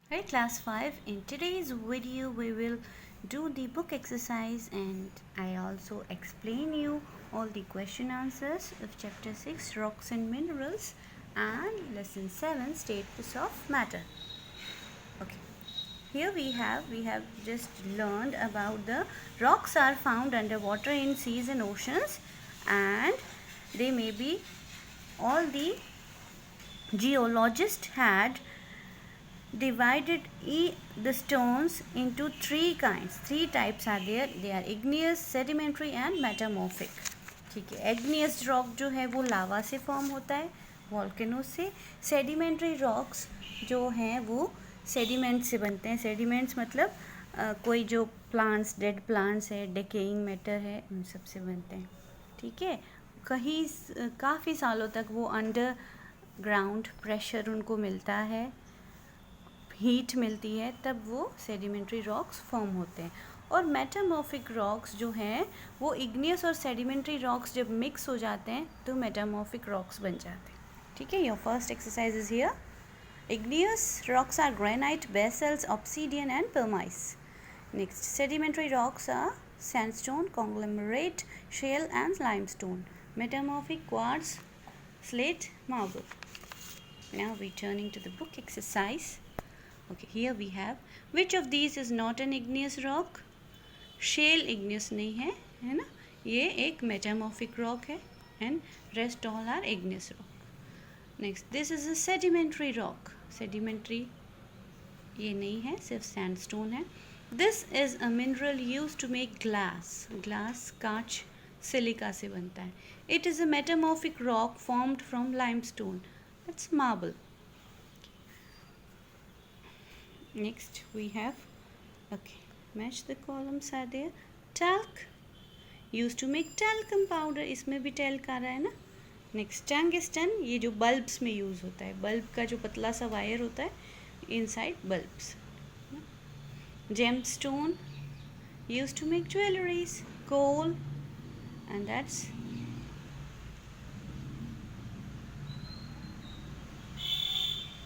Hey class 5, in today's video we will do the book exercise and I also explain you all the question answers of chapter 6 rocks and minerals and lesson 7 status of matter. Okay. Here we have just learned about the rocks are found underwater in seas and oceans and they may be all the geologists had divided the stones into three kinds. Three types are there. They are igneous, sedimentary and metamorphic. ठीक है. igneous rock जो है वो लावा से form होता है, volcano से. Sedimentary rocks जो हैं वो सेडिमेंट से बनते हैं. सेडिमेंट्स मतलब कोई जो प्लांट्स, डेड प्लांट्स है, डिकेइंग मैटर है, उन सब से बनते हैं. ठीक है. काफ़ी सालों तक वो अंडर ग्राउंड प्रेशर उनको मिलता है, हीट मिलती है, तब वो सेडिमेंट्री रॉक्स फॉर्म होते हैं. और मेटामॉर्फिक रॉक्स जो हैं वो इग्नियस और सेडिमेंट्री रॉक्स जब मिक्स हो जाते हैं तो मेटामॉर्फिक रॉक्स बन जाते हैं. ठीक है. Your first exercise is here. Igneous rocks are granite, basalts, obsidian and pumice. Next, sedimentary rocks are sandstone, conglomerate, shale and limestone. Metamorphic quartz, slate, marble. Now we turning to the book exercise. Okay, here we have which of these is not an igneous rock? Shale igneous नहीं है ना? ये एक metamorphic rock है and rest all are igneous rock. Next, this is a sedimentary rock. Sedimentary ये नहीं है, सिर्फ sandstone है. This is a mineral used to make glass. Glass कांच सिलिका से बनता है. It is a metamorphic rock formed from limestone. That's marble. Next we have, okay, match the columns are there. Talc used to make talcum powder. इसमें भी talc आ रहा है ना. Next, tungsten ये जो बल्ब्स में यूज़ होता है, बल्ब का जो पतला सा वायर होता है inside bulbs. Gemstone use to make jewelleries. Coal and that's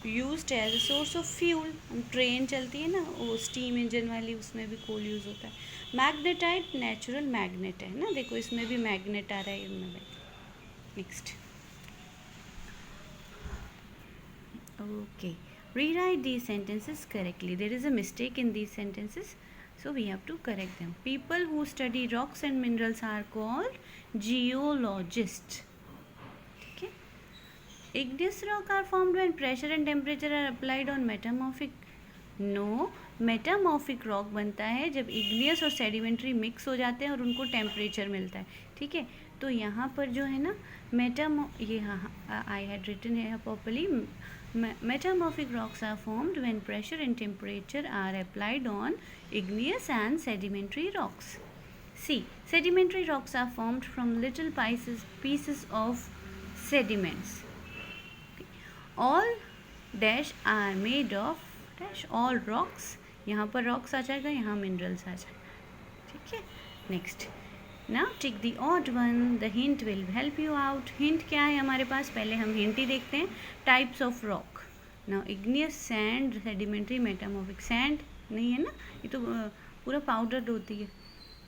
used as a source of fuel. हम ट्रेन चलती है ना, वो स्टीम इंजन वाली, उसमें भी कोल यूज़ होता है. मैग्नेटाइट नेचुरल मैग्नेट है ना, देखो इसमें भी मैग्नेट आ रहा है इनमें. Next. Okay. Rewrite these sentences correctly. There is a mistake in these sentences, so we have to correct them. People who study rocks and minerals are called geologists. Okay. Igneous rock are formed when pressure and temperature are applied on metamorphic. No, metamorphic rock बनता है जब igneous और sedimentary mix हो जाते हैं और उनको temperature मिलता है. ठीक है. तो यहाँ पर जो है ना ये हाँ आई हैड रिटन है properly. Metamorphic rocks are formed when pressure and temperature are applied on igneous and sedimentary rocks. See, sedimentary rocks are formed from little pieces of sediments. All dash are made of dash all rocks. यहाँ पर rocks आ जाएगा, यहाँ minerals आ जाएगा. ठीक है. Next, now tick the odd one. The hint will help you out. Hint क्या है हमारे पास, पहले हम हिंट ही देखते हैं. Types of rock. Now igneous, sand, sedimentary, metamorphic. Sand नहीं है ना, ये तो पूरा पाउडर होती है.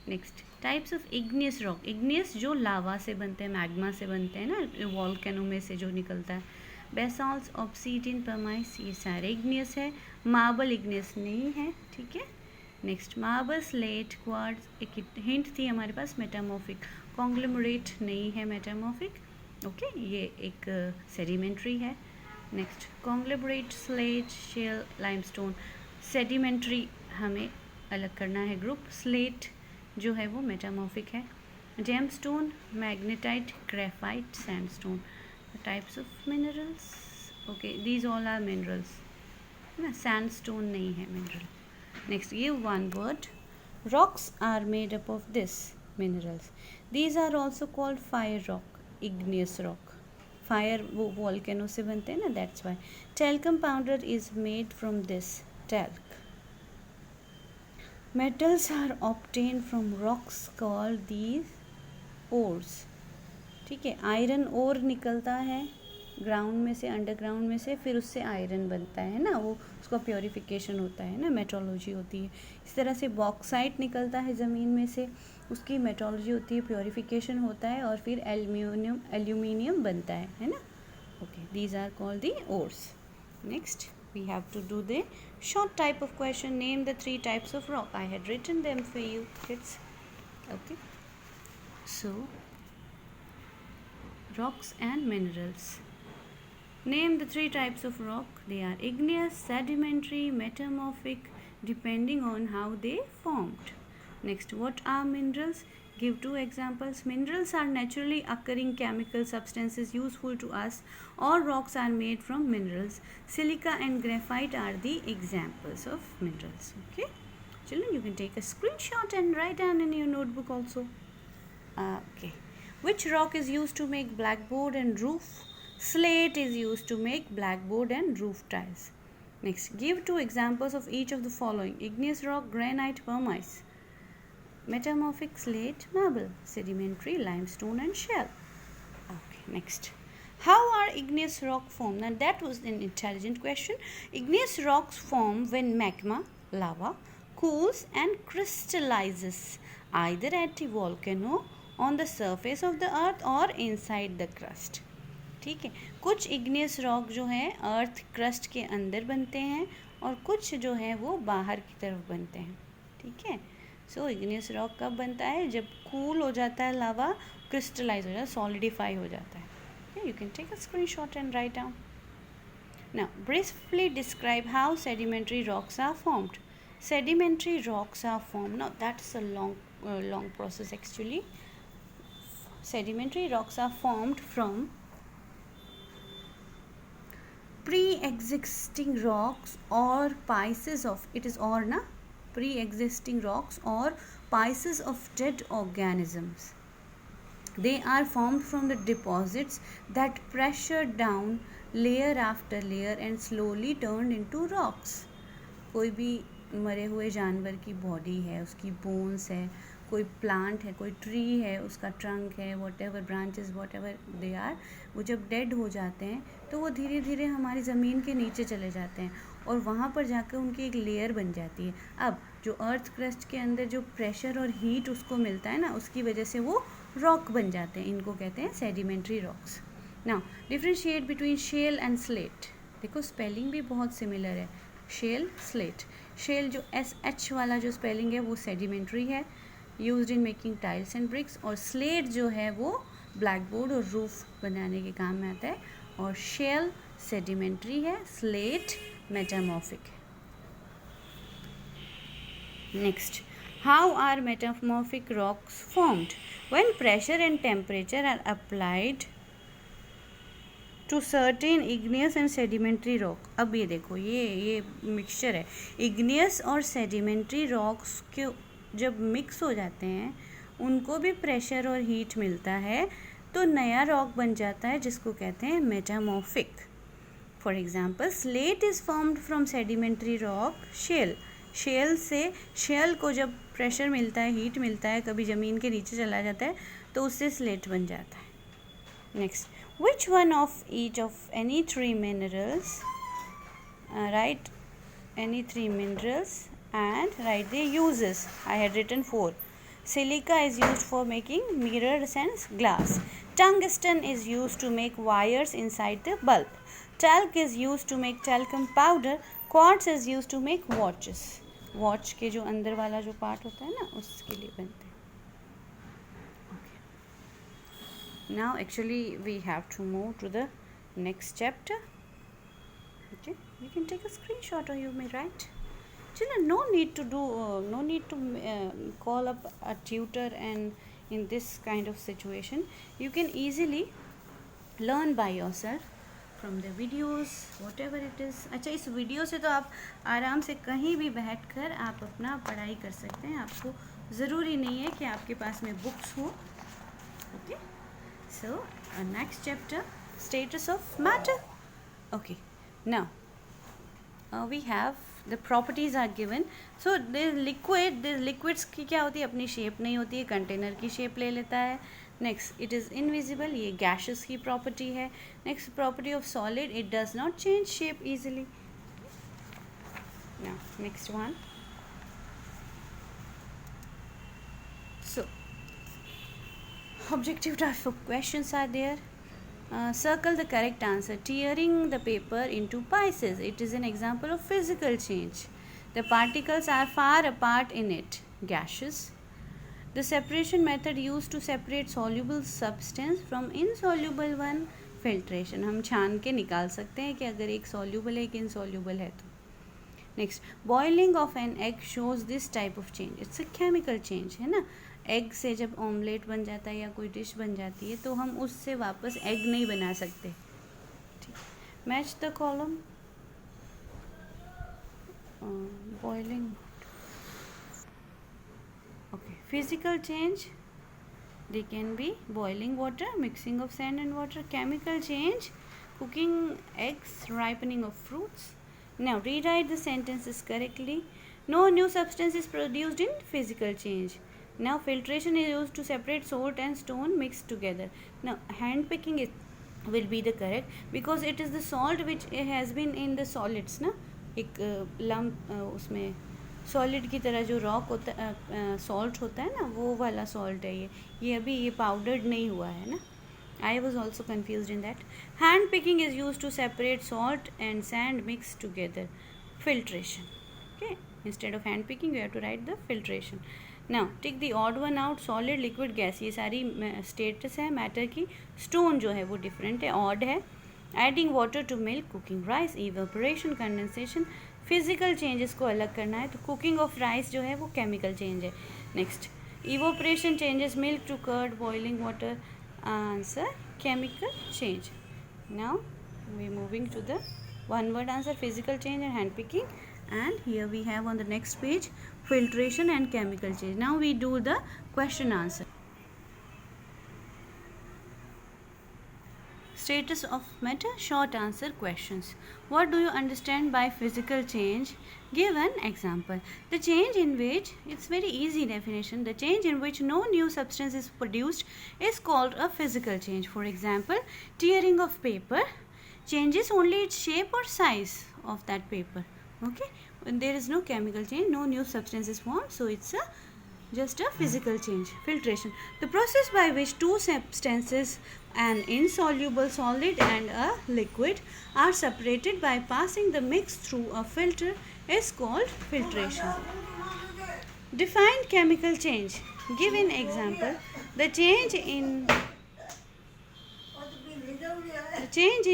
Next, types of igneous rock. Igneous जो लावा से बनते हैं, मैग्मा से बनते हैं ना, वॉल्केनो में से जो निकलता है. बेसाल्ट्स, ऑब्सीडियन, परमाइस, ये सारे इग्नियस है. मार्बल इग्नियस नहीं है. ठीक है. Next, marble, slate, quartz. एक हिंट थी हमारे पास मेटामॉर्फिक. कॉन्ग्लोमरेट नहीं है मेटामॉर्फिक. ओके, ये एक सेडिमेंट्री है. Next, conglomerate, slate, shale, limestone. Sedimentary हमें अलग करना है ग्रुप. स्लेट जो है वो मेटामॉर्फिक है. Gemstone, magnetite, graphite, sandstone. Types of minerals. Okay, these all are minerals ना, सैंडस्टोन नहीं है mineral. Next, give one word. Rocks are made up of this minerals. These are also called fire rock, igneous rock. Fire वो volcano से बनते हैं ना, that's why. Talcum powder is made from this talc. Metals are obtained from rocks called these ores. ठीक है. Iron ore निकलता है ground में से, अंडरग्राउंड में से, फिर उससे आयरन बनता है ना, वो उसका प्योरीफिकेशन होता है ना, मेट्रोलॉजी होती है। इस तरह से बॉक्साइट निकलता है ज़मीन में से, उसकी मेट्रोलॉजी होती है, प्योरीफिकेशन होता है, और फिर एल्यूमिनियम बनता है ना। Okay, these are called the ores. Next we have to do the short type of question. Name the 3 types of rock. I had written them for you kids. Okay, so rocks and minerals. Name the 3 types of rock. They are igneous, sedimentary, metamorphic, depending on how they formed. Next, what are minerals? Give 2 examples. Minerals are naturally occurring chemical substances useful to us. All rocks are made from minerals. Silica and graphite are the examples of minerals. Okay, children, you can take a screenshot and write down in your notebook also. Okay, which rock is used to make blackboard and roof? Slate is used to make blackboard and roof tiles. Next, give 2 examples of each of the following: igneous rock, granite, pumice; metamorphic, slate, marble; sedimentary, limestone and shell. Okay, next, how are igneous rock formed? Now that was an intelligent question. Igneous rocks form when magma, lava, cools and crystallizes either at a volcano, on the surface of the earth or inside the crust. ठीक है, कुछ igneous rock जो है earth crust के अंदर बनते हैं और कुछ जो है वो बाहर की तरफ बनते हैं। ठीक है, सो इग्नियस रॉक कब बनता है? जब कूल हो जाता है लावा, क्रिस्टलाइज हो जाता है, सॉलिडिफाई हो जाता है। You can take a screenshot and write down. Now briefly describe how sedimentary rocks are formed. Sedimentary rocks are formed. Now that's a long process actually. Sedimentary rocks are formed from pre-existing rocks or pieces of, it is or na, pre-existing rocks or pieces of dead organisms. They are formed from the deposits that pressure down layer after layer and slowly turned into rocks. कोई भी मरे हुए जानवर की body है, उसकी bones है, कोई प्लांट है, कोई ट्री है, उसका ट्रंक है, whatever branches, whatever they are, वो जब डेड हो जाते हैं तो वो धीरे धीरे हमारी ज़मीन के नीचे चले जाते हैं और वहाँ पर जाकर उनकी एक लेयर बन जाती है। अब जो अर्थ क्रस्ट के अंदर जो प्रेशर और हीट उसको मिलता है ना, उसकी वजह से वो रॉक बन जाते हैं। इनको कहते हैं sedimentary rocks. Now differentiate between shale and slate. देखो स्पेलिंग भी बहुत सिमिलर है, शेल, स्लेट। शेल जो SH वाला जो स्पेलिंग है वो सेडिमेंट्री है, used in making tiles and bricks, और स्लेट जो है वो ब्लैकबोर्ड और रूफ बनाने के काम में आता है, और शेल सेडिमेंट्री है, स्लेट मेटामॉर्फिक है। Next, how are metamorphic rocks formed? When pressure and temperature are applied to certain igneous and sedimentary rock. अब ये देखो, ये मिक्सचर है, इग्नियस और सेडिमेंट्री रॉक्स के जब मिक्स हो जाते हैं उनको भी प्रेशर और हीट मिलता है तो नया रॉक बन जाता है जिसको कहते हैं metamorphic. For example, slate is formed from sedimentary rock shale. Shale से, शेल को जब प्रेशर मिलता है, हीट मिलता है, कभी ज़मीन के नीचे चला जाता है तो उससे स्लेट बन जाता है। Next, which one of each of any 3 minerals, write any 3 minerals and write their uses. I had written 4. Silica is used for making mirrors and glass. Tungsten is used to make wires inside the bulb. Talc is used to make talcum powder. Quartz is used to make watches. Watch के जो अंदर वाला जो part होता है ना, उसके लिए बनते हैं। Now actually we have to move to the next chapter. Okay, you can take a screenshot or you may write. Children, no need to call up a tutor, and in this kind of situation you can easily learn by yourself from the videos, whatever it is. अच्छा, इस video से तो आप आराम से कहीं भी बैठकर आप अपना पढ़ाई कर सकते हैं। आपको ज़रूरी नहीं है कि आपके पास में बुक्स हो। Okay, so next chapter, status of matter. Okay, now we have the properties are given. So this liquids की क्या होती है, अपनी शेप नहीं होती है, कंटेनर की शेप ले लेता है। नेक्स्ट इट इज़ इनविजिबल, ये गैसेस की प्रॉपर्टी है. Next property of solid, it does not change shape easily. Now next one. So objective type of questions are there. Circle the correct answer. Tearing the paper into pieces, it is an example of physical change. The particles are far apart in it, gaseous. The separation method used to separate soluble substance from insoluble one, filtration. हम छान के निकाल सकते हैं कि अगर एक soluble है एक insoluble है तो. Next, boiling of an egg shows this type of change. It's a chemical change, है ना. एग से जब ऑमलेट बन जाता है या कोई डिश बन जाती है तो हम उससे वापस एग नहीं बना सकते. ठीक, match the column. Boiling. Okay, physical change, they can be boiling water, mixing of sand and water. Chemical change, cooking eggs, ripening of fruits. Now rewrite the sentences correctly. No new substance is produced in physical change. Now filtration is used to separate salt and stone mixed together. Now hand picking will be the correct, because it is the salt which has been in the solids ना. एक lump उसमें solid की तरह जो rock होता salt होता है ना, वो वाला सॉल्ट है ये अभी ये पाउडर्ड नहीं हुआ है ना. I was also confused in that. Hand picking is used to separate salt and sand mixed together. Filtration. Okay, instead of hand picking you have to write the filtration. Now take the odd one out. Solid, liquid, gas, ये सारी status है matter की. Stone जो है वो different है, odd है. Adding water to milk, cooking rice, evaporation, condensation. Physical changes को अलग करना है तो कुकिंग ऑफ राइस जो है वो केमिकल चेंज है. Next, evaporation changes milk to curd, boiling water. Answer chemical change. Now we moving to the one word answer, physical change and hand picking. And here we have on the next page filtration and chemical change. Now we do the question answer. Status of matter, short answer questions. What do you understand by physical change? Give an example. The change in which, it's very easy definition, the change in which no new substance is produced is called a physical change. For example, tearing of paper changes only its shape or size of that paper. Okay, there is no chemical change, no new substance is formed, so it's just a physical change. Filtration, the process by which two substances, an insoluble solid and a liquid, are separated by passing the mix through a filter is called filtration. Define chemical change. Give an example. The change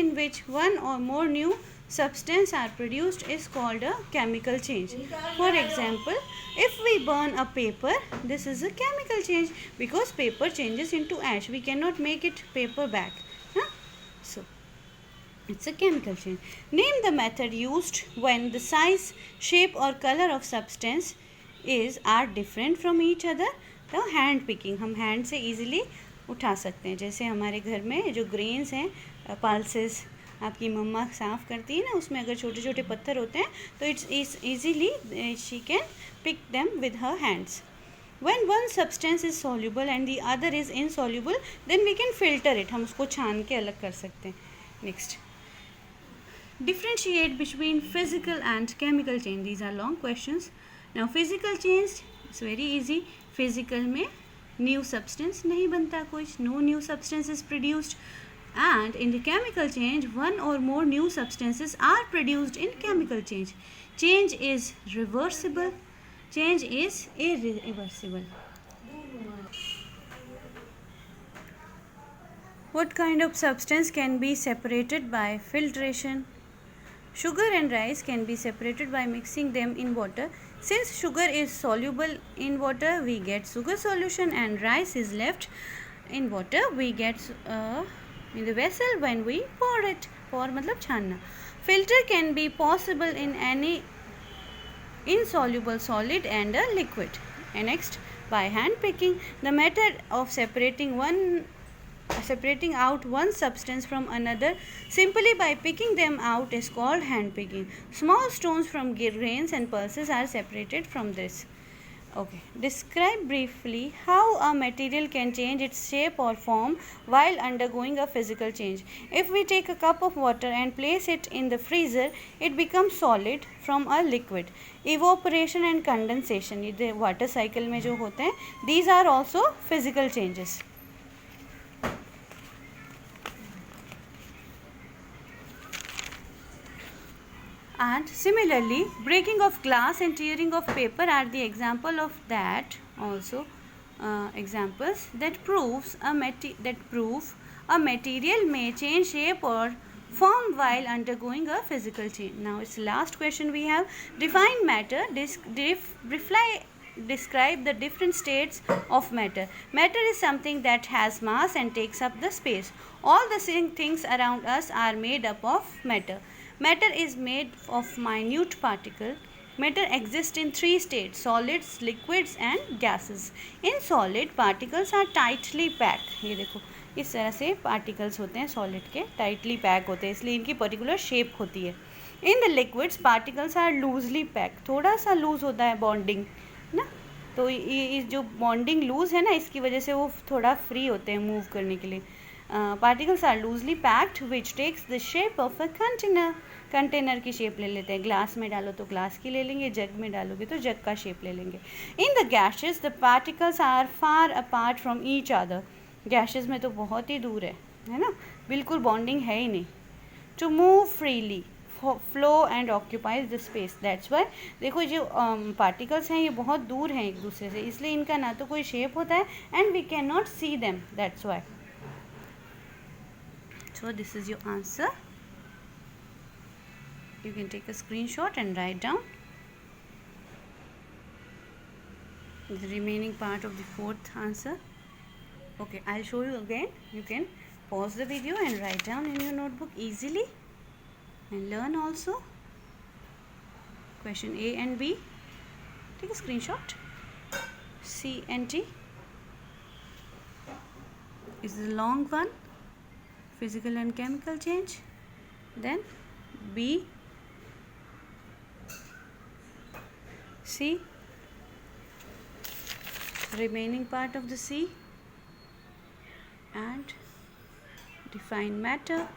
in which one or more new substance are produced is called a chemical change. For example, if we burn a paper, this is a chemical change because paper changes into ash. We cannot make it paper back. So it's a chemical change. Name the method used when the size, shape or color of substance are different from each other. तो hand picking, हम hand से easily उठा सकते हैं. जैसे हमारे घर में जो ग्रेन्स हैं, पल्सेस आपकी मम्मा साफ़ करती है ना, उसमें अगर छोटे छोटे पत्थर होते हैं तो it's easily she can pick them with her hands. When one substance is soluble and the other is insoluble, then we can filter it. हम उसको छान के अलग कर सकते हैं. Next, differentiate between physical and chemical change. These are long questions. Now physical change is very easy. Physical में new substance नहीं बनता कुछ, no new substance is produced. And in the chemical change, one or more new substances are produced in chemical change. Change is reversible. Change is irreversible. What kind of substance can be separated by filtration? Sugar and rice can be separated by mixing them in water. Since sugar is soluble in water, we get sugar solution, and rice is left in water, we get in the vessel when we pour it. Pour मतलब छानना. Filter can be possible in any insoluble solid and a liquid. And next, by hand picking, the method of separating out one substance from another simply by picking them out is called hand picking. Small stones from grains and pulses are separated from this. Okay. Describe briefly how a material can change its shape or form while undergoing a physical change. If we take a cup of water and place it in the freezer, it becomes solid from a liquid. Evaporation and condensation, ये water cycle में जो होते हैं, these are also physical changes. And similarly, breaking of glass and tearing of paper are the example of that also. Examples that prove a material may change shape or form while undergoing a physical change. Now it's the last question we have. Define matter. Describe the different states of matter. Matter is something that has mass and takes up the space. All the things around us are made up of matter. Matter is made of minute particles. Matter exists in three states: solids, liquids and gases. In solid, particles are tightly packed. ये देखो इस तरह से particles होते हैं solid के, tightly pack होते हैं, इसलिए इनकी particular shape होती है. In the liquids, particles are loosely packed. थोड़ा सा loose होता है bonding ना, तो ये जो bonding loose है ना, इसकी वजह से वो थोड़ा free होते हैं move करने के लिए. Particles are loosely packed which takes the shape of a container. Container की शेप ले लेते हैं. ग्लास में डालो तो ग्लास की ले लेंगे, जग में डालोगे तो जग का शेप ले लेंगे. In the gases the particles are far apart from each other. Gases में तो बहुत ही दूर है ना, बिल्कुल बॉन्डिंग है ही नहीं. To move freely flow and occupies the space. That's why देखो जो पार्टिकल्स हैं ये बहुत दूर हैं एक दूसरे से, इसलिए इनका ना तो कोई शेप होता है and we can not see them. That's why. So this is your answer. You can take a screenshot and write down the remaining part of the fourth answer. Okay, I'll show you again. You can pause the video and write down in your notebook easily and learn also. Question A and B. Take a screenshot. C and D is the long one. Physical and chemical change. Then B, C, remaining part of the C, and define matter.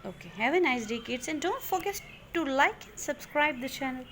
Okay, have a nice day kids, and don't forget to like and subscribe the channel.